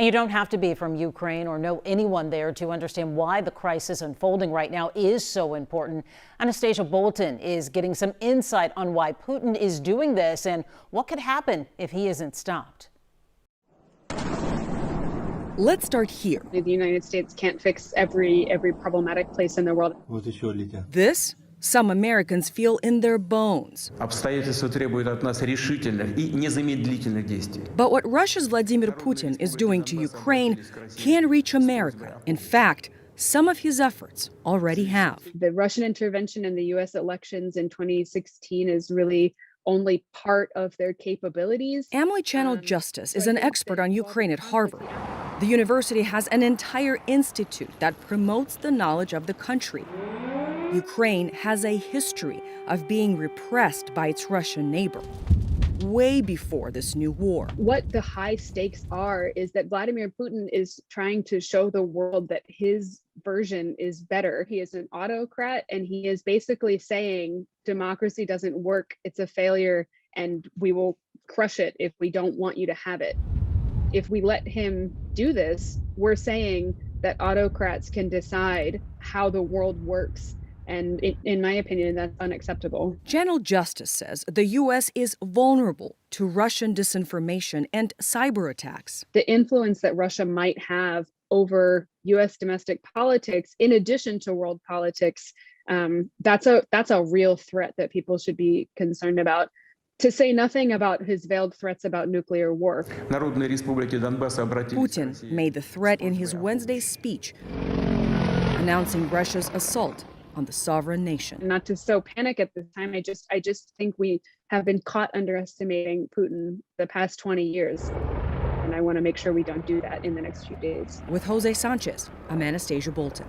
And you don't have to be from Ukraine or know anyone there to understand why the crisis unfolding right now is so important. Anastasia Bolton is getting some insight on why Putin is doing this and what could happen if he isn't stopped. Let's start here. The United States can't fix every problematic place in the world. This, some Americans feel in their bones. Обстоятельства требуют от нас решительных и незамедлительных действий. But what Russia's Vladimir Putin is doing to Ukraine can reach America. In fact, some of his efforts already have. The Russian intervention in the U.S. elections in 2016 is really only part of their capabilities. Emily Channel Justice is an expert on Ukraine at Harvard. The university has an entire institute that promotes the knowledge of the country. Ukraine has a history of being repressed by its Russian neighbor, way before this new war. What the high stakes are is that Vladimir Putin is trying to show the world that his version is better. He is an autocrat, and he is basically saying democracy doesn't work, it's a failure, and we will crush it if we don't want you to have it. If we let him do this, we're saying that autocrats can decide how the world works. And in my opinion, that's unacceptable. Channel Justice says the U.S. is vulnerable to Russian disinformation and cyber attacks. The influence that Russia might have over U.S. domestic politics, in addition to world politics, that's a real threat that people should be concerned about. To say nothing about his veiled threats about nuclear war. Putin made the threat in his Wednesday speech, announcing Russia's assault on the sovereign nation. Not to sow panic at this time, I just think we have been caught underestimating Putin the past 20 years. And I want to make sure we don't do that in the next few days. With Jose Sanchez, I'm Anastasia Bolton.